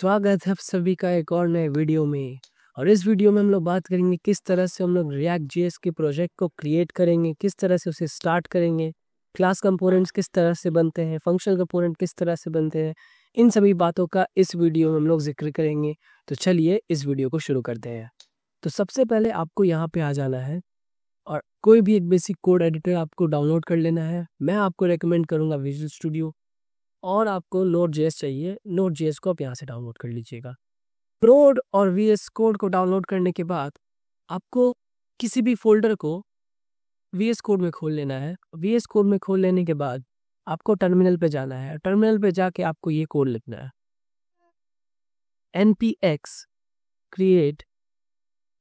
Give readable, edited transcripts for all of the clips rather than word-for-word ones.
स्वागत है आप सभी का एक और नए वीडियो में। और इस वीडियो में हम लोग बात करेंगे किस तरह से हम लोग रिएक्ट जेएस के प्रोजेक्ट को क्रिएट करेंगे, किस तरह से उसे स्टार्ट करेंगे, क्लास कंपोनेंट्स किस तरह से बनते हैं, फंक्शनल कंपोनेंट किस तरह से बनते हैं। इन सभी बातों का इस वीडियो में हम लोग जिक्र करेंगे। तो चलिए इस वीडियो को शुरू करते हैं। तो सबसे पहले आपको यहाँ पे आ जाना है और कोई भी एक बेसिक कोड एडिटर आपको डाउनलोड कर लेना है। मैं आपको रेकमेंड करूँगा विजुअल स्टूडियो, और आपको Node.js चाहिए। Node.js को आप यहाँ से डाउनलोड कर लीजिएगा। Node और VS कोड को डाउनलोड करने के बाद आपको किसी भी फोल्डर को VS कोड में खोल लेना है। VS कोड में खोल लेने के बाद आपको टर्मिनल पे जाना है। टर्मिनल पे जाके आपको ये कोड लिखना है, npx create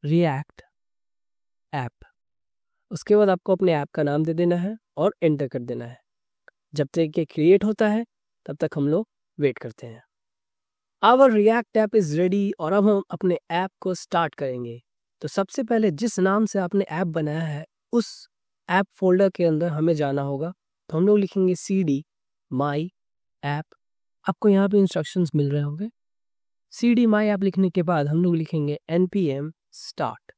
react app। उसके बाद आपको अपने ऐप का नाम दे देना है और एंटर कर देना है। जब तक ये क्रिएट होता है तब तक हम लोग वेट करते हैं। Our React app is ready और अब हम अपने ऐप को स्टार्ट करेंगे। तो सबसे पहले जिस नाम से आपने ऐप बनाया है उस ऐप फोल्डर के अंदर हमें जाना होगा। तो हम लोग लिखेंगे cd my app। आपको यहाँ पे इंस्ट्रक्शंस मिल रहे होंगे। cd my app लिखने के बाद हम लोग लिखेंगे npm start।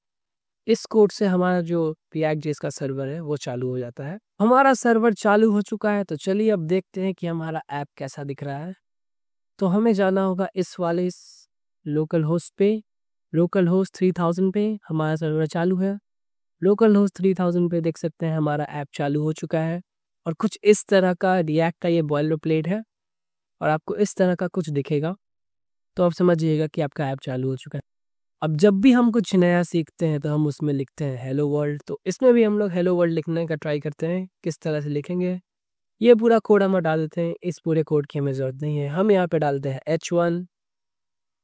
इस कोड से हमारा जो रिएक्ट जेएस का सर्वर है वो चालू हो जाता है। हमारा सर्वर चालू हो चुका है। तो चलिए अब देखते हैं कि हमारा ऐप कैसा दिख रहा है। तो हमें जाना होगा इस वाले लोकल होस्ट पे। लोकल होस्ट 3000 पे हमारा सर्वर चालू है। लोकल होस्ट 3000 पे देख सकते हैं हमारा ऐप चालू हो चुका है और कुछ इस तरह का रिएक्ट का ये बॉयलर प्लेट है और आपको इस तरह का कुछ दिखेगा। तो आप समझिएगा कि आपका ऐप चालू हो चुका है। अब जब भी हम कुछ नया सीखते हैं तो हम उसमें लिखते हैं हेलो वर्ल्ड। तो इसमें भी हम लोग हेलो वर्ल्ड लिखने का ट्राई करते हैं। किस तरह से लिखेंगे, ये पूरा कोड हम डाल देते हैं। इस पूरे कोड की हमें ज़रूरत नहीं है। हम यहाँ पे डालते हैं h1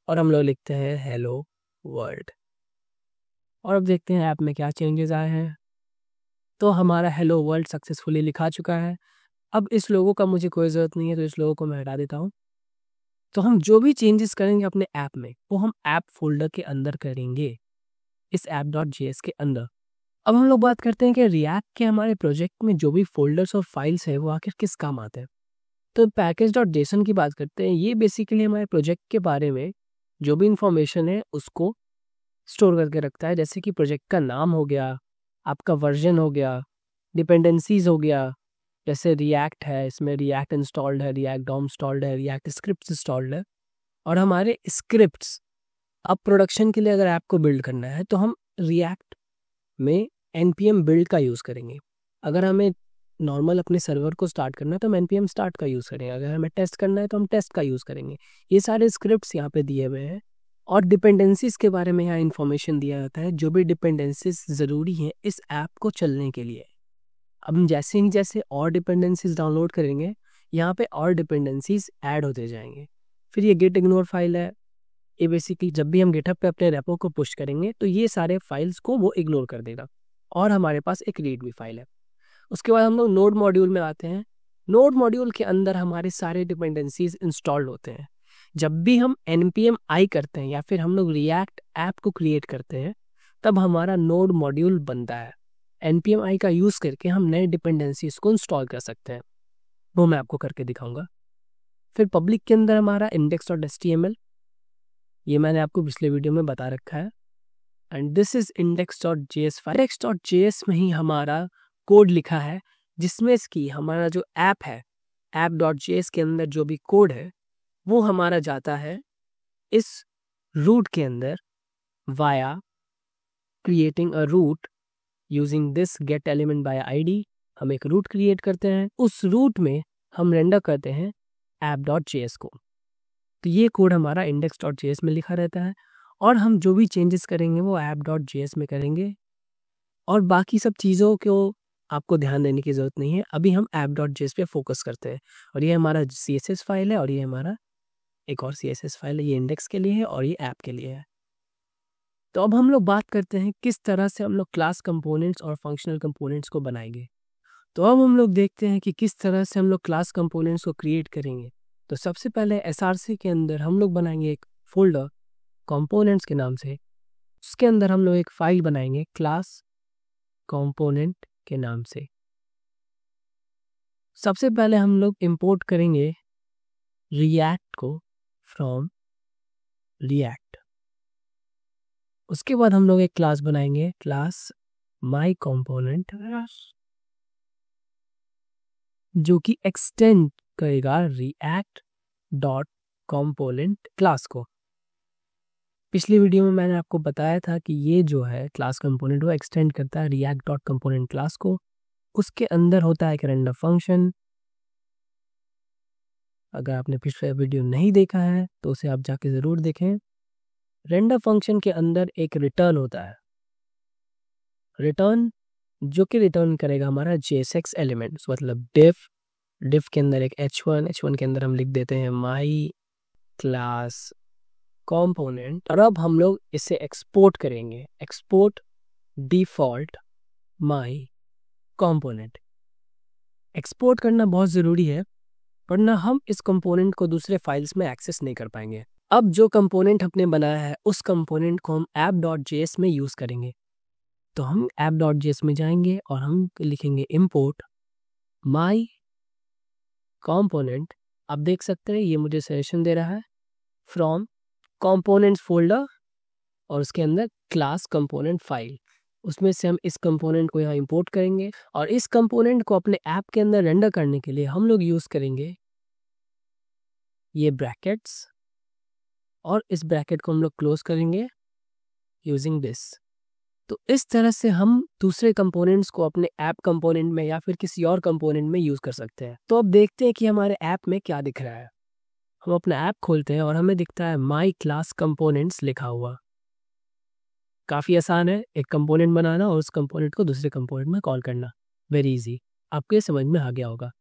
और हम लोग लिखते हैं हेलो वर्ल्ड। और अब देखते हैं ऐप में क्या चेंजेस आए हैं। तो हमारा हेलो वर्ल्ड सक्सेसफुली लिखा चुका है। अब इस लोगो का मुझे कोई ज़रूरत नहीं है, तो इस लोगो को मैं हटा देता हूँ। तो हम जो भी चेंजेस करेंगे अपने ऐप में वो हम ऐप फोल्डर के अंदर करेंगे, इस app.js के अंदर। अब हम लोग बात करते हैं कि रिएक्ट के हमारे प्रोजेक्ट में जो भी फोल्डर्स और फाइल्स है वो आखिर किस काम आते हैं। तो package.json की बात करते हैं। ये बेसिकली हमारे प्रोजेक्ट के बारे में जो भी इंफॉर्मेशन है उसको स्टोर करके रखता है। जैसे कि प्रोजेक्ट का नाम हो गया, आपका वर्जन हो गया, डिपेंडेंसीज हो गया। जैसे रिएक्ट है, इसमें रिएक्ट इंस्टॉल्ड है, रिएक्ट डॉम इंस्टॉल्ड है, रिएक्ट स्क्रिप्ट इंस्टॉल्ड है। और हमारे स्क्रिप्ट्स अब प्रोडक्शन के लिए अगर ऐप को बिल्ड करना है तो हम रिएक्ट में npm बिल्ड का यूज़ करेंगे। अगर हमें नॉर्मल अपने सर्वर को स्टार्ट करना है तो हम npm स्टार्ट का यूज़ करेंगे। अगर हमें टेस्ट करना है तो हम टेस्ट का यूज़ करेंगे। ये सारे स्क्रिप्ट्स यहाँ पे दिए हुए हैं। और डिपेंडेंसीज के बारे में यहाँ इन्फॉर्मेशन दिया जाता है, जो भी डिपेंडेंसीज ज़रूरी हैं इस ऐप को चलने के लिए। अब हम जैसे ही जैसे और डिपेंडेंसीज डाउनलोड करेंगे यहाँ पे और डिपेंडेंसीज ऐड होते जाएंगे। फिर ये गेट इग्नोर फाइल है। ये बेसिकली जब भी हम गिटहब पे अपने रेपो को पुश करेंगे तो ये सारे फाइल्स को वो इग्नोर कर देगा। और हमारे पास एक रीडमी फाइल है। उसके बाद हम लोग नोड मॉड्यूल में आते हैं। नोड मॉड्यूल के अंदर हमारे सारे डिपेंडेंसीज इंस्टॉल्ड होते हैं। जब भी हम npm i करते हैं या फिर हम लोग रिएक्ट ऐप को क्रिएट करते हैं तब हमारा नोड मॉड्यूल बनता है। npm i का यूज़ करके हम नए डिपेंडेंसीज को इंस्टॉल कर सकते हैं, वो मैं आपको करके दिखाऊंगा। फिर पब्लिक के अंदर हमारा index.html, ये मैंने आपको पिछले वीडियो में बता रखा है। And this is index.js file. index.js में ही हमारा कोड लिखा है, जिसमें कि हमारा जो ऐप है app.js के अंदर जो भी कोड है वो हमारा जाता है इस रूट के अंदर via creating a route using this get element by id। हम एक रूट क्रिएट करते हैं, उस रूट में हम रेंडर करते हैं app.js को। तो ये कोड हमारा index.js में लिखा रहता है और हम जो भी चेंजेस करेंगे वो app.js में करेंगे। और बाकी सब चीज़ों को आपको ध्यान देने की ज़रूरत नहीं है। अभी हम app.js पे फोकस करते हैं। और ये हमारा CSS फाइल है और ये हमारा एक और CSS फाइल है। ये इंडेक्स के लिए है और ये ऐप के लिए है। तो अब हम लोग बात करते हैं किस तरह से हम लोग क्लास कंपोनेंट्स और फंक्शनल कंपोनेंट्स को बनाएंगे। तो अब हम लोग देखते हैं कि किस तरह से हम लोग क्लास कंपोनेंट्स को क्रिएट करेंगे। तो सबसे पहले SRC के अंदर हम लोग बनाएंगे एक फोल्डर कंपोनेंट्स के नाम से। उसके अंदर हम लोग एक फाइल बनाएंगे क्लास कंपोनेंट के नाम से। सबसे पहले हम लोग इंपोर्ट करेंगे रिएक्ट को फ्रॉम रिएक्ट। उसके बाद हम लोग एक क्लास बनाएंगे, क्लास माई कंपोनेंट, जो कि एक्सटेंड करेगा रिएक्ट डॉट कंपोनेंट क्लास को। पिछली वीडियो में मैंने आपको बताया था कि ये जो है क्लास कंपोनेंट वो एक्सटेंड करता है रिएक्ट डॉट कंपोनेंट क्लास को। उसके अंदर होता है एक रेंडम फंक्शन। अगर आपने पिछला वीडियो नहीं देखा है तो उसे आप जाके ज़रूर देखें। रेंडम फंक्शन के अंदर एक रिटर्न होता है, रिटर्न जो कि रिटर्न करेगा हमारा JSX एलिमेंट्स, मतलब डिफ के अंदर एक h1 के अंदर हम लिख देते हैं माई क्लास कंपोनेंट। और अब हम लोग इसे एक्सपोर्ट करेंगे, एक्सपोर्ट डिफॉल्ट माई कंपोनेंट। एक्सपोर्ट करना बहुत ज़रूरी है, वरना हम इस कंपोनेंट को दूसरे फाइल्स में एक्सेस नहीं कर पाएंगे। अब जो कंपोनेंट हमने बनाया है उस कंपोनेंट को हम app.js में यूज़ करेंगे। तो हम app.js में जाएंगे और हम लिखेंगे import my component। आप देख सकते हैं ये मुझे सजेशन दे रहा है from components फोल्डर और उसके अंदर क्लास कंपोनेंट फाइल, उसमें से हम इस कंपोनेंट को यहाँ इंपोर्ट करेंगे। और इस कंपोनेंट को अपने ऐप के अंदर रेंडर करने के लिए हम लोग यूज़ करेंगे ये ब्रैकेट्स, और इस ब्रैकेट को हम लोग क्लोज करेंगे यूजिंग दिस। तो इस तरह से हम दूसरे कंपोनेंट्स को अपने ऐप कंपोनेंट में या फिर किसी और कंपोनेंट में यूज़ कर सकते हैं। तो अब देखते हैं कि हमारे ऐप में क्या दिख रहा है। हम अपना ऐप खोलते हैं और हमें दिखता है माई क्लास कंपोनेंट्स लिखा हुआ। काफ़ी आसान है एक कंपोनेंट बनाना और उस कंपोनेंट को दूसरे कंपोनेंट में कॉल करना, वेरी इजी। आपको ये समझ में आ गया होगा।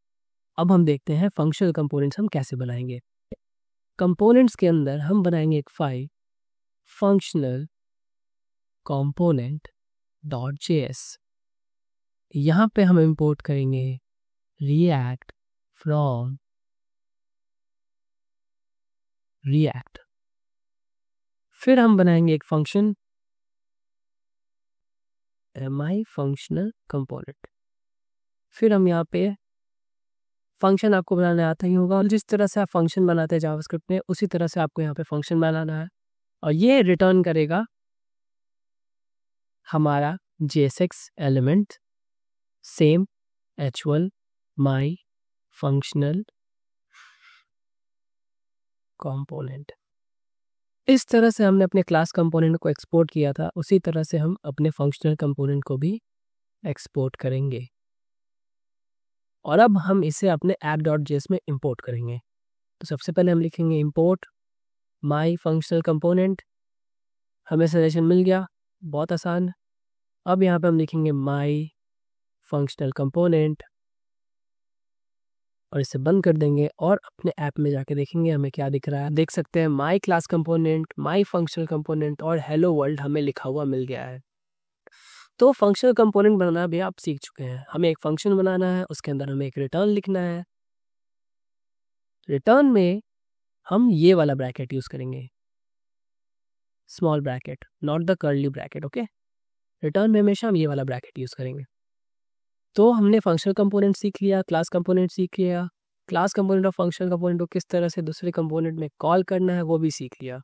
अब हम देखते हैं फंक्शनल कंपोनेंट्स हम कैसे बनाएंगे। कंपोनेंट्स के अंदर हम बनाएंगे एक फाइल फंक्शनल कंपोनेंट .js। यहाँ पे हम इंपोर्ट करेंगे रिएक्ट फ्रॉम रिएक्ट। फिर हम बनाएंगे एक फंक्शन my फंक्शनल कंपोनेंट। फिर हम यहाँ पे फंक्शन, आपको बनाना आता ही होगा, और जिस तरह से आप फंक्शन बनाते हैं जावास्क्रिप्ट में उसी तरह से आपको यहाँ पे फंक्शन बनाना है। और ये रिटर्न करेगा हमारा JSX element same h1 my functional component. इस तरह से हमने अपने क्लास कंपोनेंट को एक्सपोर्ट किया था, उसी तरह से हम अपने फंक्शनल कंपोनेंट को भी एक्सपोर्ट करेंगे। और अब हम इसे अपने app.js में इंपोर्ट करेंगे। तो सबसे पहले हम लिखेंगे इंपोर्ट माई फंक्शनल कंपोनेंट। हमें सजेशन मिल गया, बहुत आसान। अब यहाँ पे हम लिखेंगे माई फंक्शनल कंपोनेंट और इसे बंद कर देंगे और अपने ऐप में जाके देखेंगे हमें क्या दिख रहा है। देख सकते हैं my class component, my functional component और हेलो वर्ल्ड हमें लिखा हुआ मिल गया है। तो फंक्शनल कंपोनेंट बनाना भी आप सीख चुके हैं। हमें एक फंक्शन बनाना है, उसके अंदर हमें एक रिटर्न लिखना है। रिटर्न में हम ये वाला ब्रैकेट यूज़ करेंगे, small bracket, not the curly bracket, okay. Return में हमेशा हम ये वाला ब्रैकेट यूज़ करेंगे। तो हमने फंक्शनल कंपोनेंट सीख लिया, क्लास कंपोनेंट सीख लिया, क्लास कंपोनेंट और फंक्शनल कंपोनेंट को किस तरह से दूसरे कंपोनेंट में कॉल करना है वो भी सीख लिया।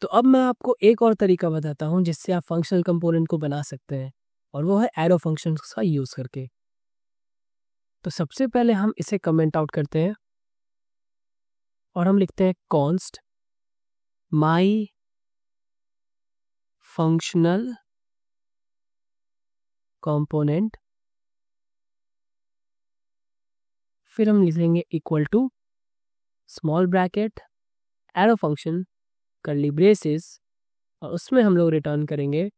तो अब मैं आपको एक और तरीका बताता हूँ जिससे आप फंक्शनल कंपोनेंट को बना सकते हैं, और वो है एरो फंक्शंस का यूज़ करके। तो सबसे पहले हम इसे कमेंट आउट करते हैं और हम लिखते हैं कॉन्स्ट माई फंक्शनल कंपोनेंट। फिर हम लिखेंगे equal to small bracket arrow function curly braces, और उसमें हम लोग रिटर्न करेंगे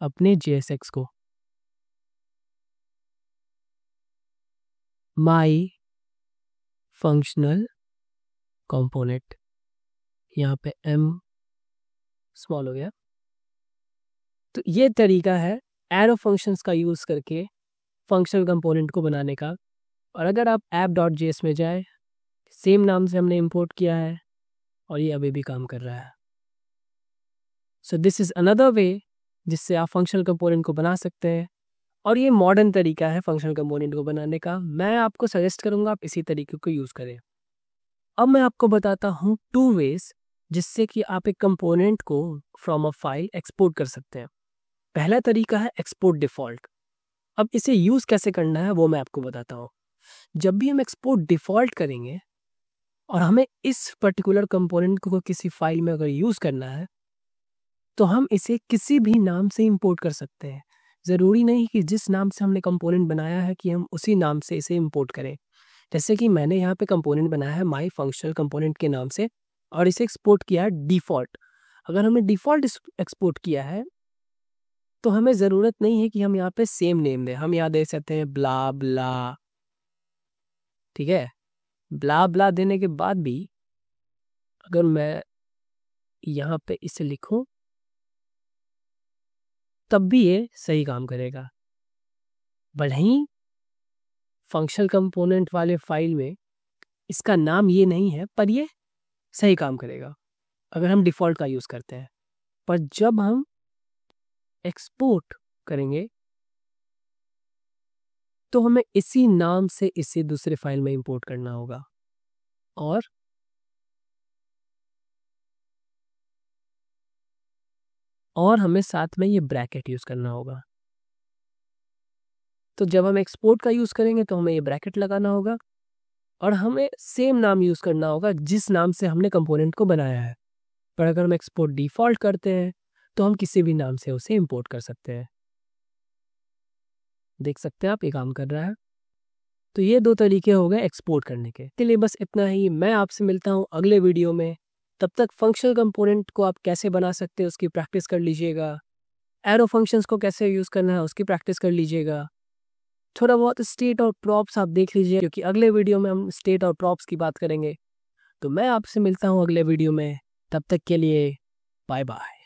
अपने JSX को, माई फंक्शनल कंपोनेंट। यहाँ पे m स्मॉल हो गया। तो ये तरीका है एरो फंक्शंस का यूज़ करके फंक्शनल कंपोनेंट को बनाने का। और अगर आप app.js में जाए, सेम नाम से हमने इंपोर्ट किया है और ये अभी भी काम कर रहा है। So this is another way जिससे आप फंक्शनल कंपोनेंट को बना सकते हैं, और ये मॉडर्न तरीका है फंक्शनल कंपोनेंट को बनाने का। मैं आपको सजेस्ट करूँगा आप इसी तरीके को यूज़ करें। अब मैं आपको बताता हूँ 2 वेज जिससे कि आप एक कंपोनेंट को फ्रॉम अ फाइल एक्सपोर्ट कर सकते हैं। पहला तरीका है एक्सपोर्ट डिफ़ॉल्ट। अब इसे यूज़ कैसे करना है वो मैं आपको बताता हूँ। जब भी हम एक्सपोर्ट डिफ़ॉल्ट करेंगे और हमें इस पर्टिकुलर कंपोनेंट को किसी फाइल में अगर यूज़ करना है, तो हम इसे किसी भी नाम से इंपोर्ट कर सकते हैं। ज़रूरी नहीं कि जिस नाम से हमने कंपोनेंट बनाया है कि हम उसी नाम से इसे इंपोर्ट करें। जैसे कि मैंने यहाँ पे कंपोनेंट बनाया है माई फंक्शनल कंपोनेंट के नाम से और इसे एक्सपोर्ट किया है डिफ़ॉल्ट। अगर हमने डिफ़ॉल्ट एक्सपोर्ट किया है, तो हमें ज़रूरत नहीं है कि हम यहाँ पे सेम नेम दें। हम यहाँ दे सकते हैं ब्ला ब्ला, ठीक है? ब्ला ब्ला देने के बाद भी अगर मैं यहाँ पे इसे लिखूँ, तब भी ये सही काम करेगा। भले ही फंक्शनल कंपोनेंट वाले फाइल में इसका नाम ये नहीं है, पर ये सही काम करेगा अगर हम डिफ़ॉल्ट का यूज़ करते हैं। पर जब हम एक्सपोर्ट करेंगे, तो हमें इसी नाम से इसे दूसरे फाइल में इंपोर्ट करना होगा और हमें साथ में ये ब्रैकेट यूज़ करना होगा। तो जब हम एक्सपोर्ट का यूज़ करेंगे तो हमें ये ब्रैकेट लगाना होगा और हमें सेम नाम यूज़ करना होगा जिस नाम से हमने कंपोनेंट को बनाया है। पर अगर हम एक्सपोर्ट डिफ़ॉल्ट करते हैं, तो हम किसी भी नाम से उसे इंपोर्ट कर सकते हैं। देख सकते हैं आप ये काम कर रहा है। तो ये 2 तरीके हो गए एक्सपोर्ट करने के। इसके लिए बस इतना ही। मैं आपसे मिलता हूँ अगले वीडियो में। तब तक फंक्शनल कंपोनेंट को आप कैसे बना सकते हैं उसकी प्रैक्टिस कर लीजिएगा। एरो फंक्शंस को कैसे यूज़ करना है उसकी प्रैक्टिस कर लीजिएगा। थोड़ा बहुत स्टेट और प्रॉप्स आप देख लीजिए, क्योंकि अगले वीडियो में हम स्टेट और प्रॉप्स की बात करेंगे। तो मैं आपसे मिलता हूँ अगले वीडियो में। तब तक के लिए बाय बाय।